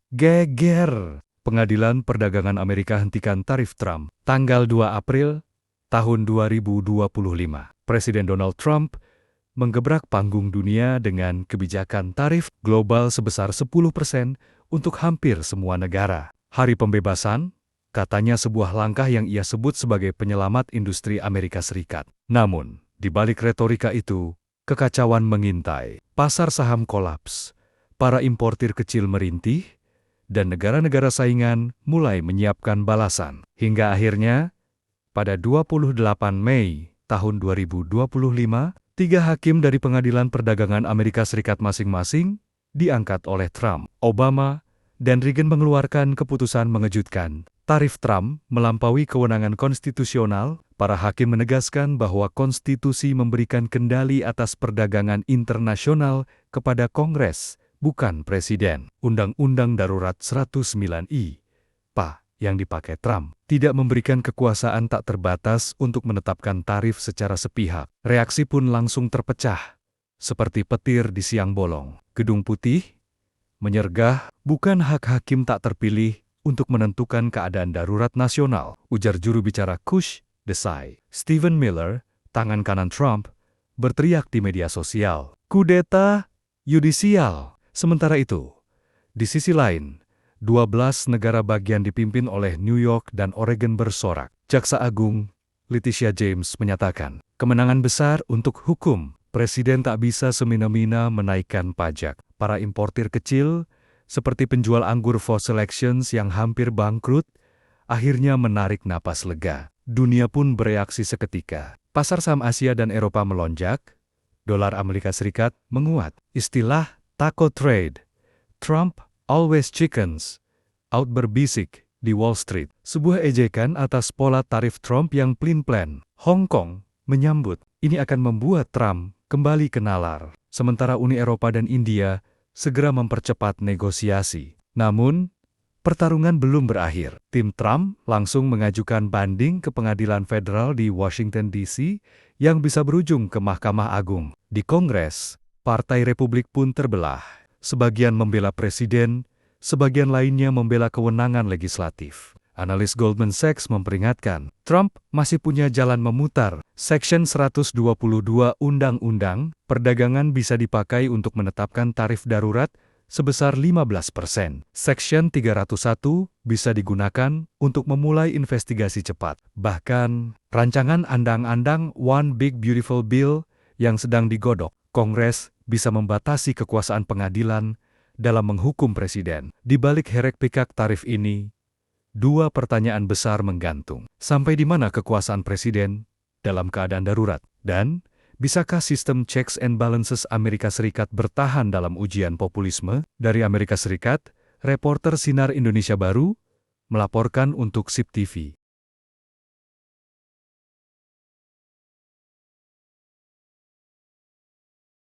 Geger. Pengadilan Perdagangan Amerika hentikan tarif Trump. Tanggal 2 April tahun 2025. Presiden Donald Trump menggebrak panggung dunia dengan kebijakan tarif global sebesar 10% untuk hampir semua negara. Hari pembebasan, katanya sebuah langkah yang ia sebut sebagai penyelamat industri Amerika Serikat. Namun, di balik retorika itu, kekacauan mengintai. Pasar saham kolaps, para importir kecil merintih, dan negara-negara saingan mulai menyiapkan balasan. Hingga akhirnya, pada 28 Mei tahun 2025, 3 hakim dari Pengadilan Perdagangan Amerika Serikat masing-masing diangkat oleh Trump, Obama, dan Reagan mengeluarkan keputusan mengejutkan. Tarif Trump melampaui kewenangan konstitusional. Para hakim menegaskan bahwa konstitusi memberikan kendali atas perdagangan internasional kepada Kongres, bukan Presiden. Undang-Undang Darurat 109I, PA, yang dipakai Trump, tidak memberikan kekuasaan tak terbatas untuk menetapkan tarif secara sepihak. Reaksi pun langsung terpecah, seperti petir di siang bolong. Gedung Putih menyergah, bukan hak hakim tak terpilih untuk menentukan keadaan darurat nasional, ujar juru bicara Kush Desai. Stephen Miller, tangan kanan Trump, berteriak di media sosial, kudeta yudisial. Sementara itu, di sisi lain, 12 negara bagian dipimpin oleh New York dan Oregon bersorak. Jaksa Agung Letitia James menyatakan, kemenangan besar untuk hukum. Presiden tak bisa semena-mena menaikkan pajak. Para importir kecil, seperti penjual anggur Fos Selections yang hampir bangkrut, akhirnya menarik napas lega. Dunia pun bereaksi seketika. Pasar saham Asia dan Eropa melonjak, dolar Amerika Serikat menguat. Istilah taco trade, Trump always chickens, out berbisik di Wall Street. Sebuah ejekan atas pola tarif Trump yang pelin-pelan. Hong Kong menyambut, ini akan membuat Trump kembali ke nalar. Sementara Uni Eropa dan India segera mempercepat negosiasi. Namun, pertarungan belum berakhir. Tim Trump langsung mengajukan banding ke pengadilan federal di Washington DC yang bisa berujung ke Mahkamah Agung. Di Kongres, Partai Republik pun terbelah. Sebagian membela presiden, sebagian lainnya membela kewenangan legislatif. Analis Goldman Sachs memperingatkan, Trump masih punya jalan memutar. Section 122 Undang-Undang Perdagangan bisa dipakai untuk menetapkan tarif darurat sebesar 15%. Section 301 bisa digunakan untuk memulai investigasi cepat. Bahkan, rancangan undang-undang One Big Beautiful Bill yang sedang digodok Kongres bisa membatasi kekuasaan pengadilan dalam menghukum presiden. Di balik herek-pikak tarif ini, dua pertanyaan besar menggantung. Sampai di mana kekuasaan presiden dalam keadaan darurat? Dan, bisakah sistem checks and balances Amerika Serikat bertahan dalam ujian populisme? Dari Amerika Serikat, reporter Sinar Indonesia Baru melaporkan untuk SIP TV.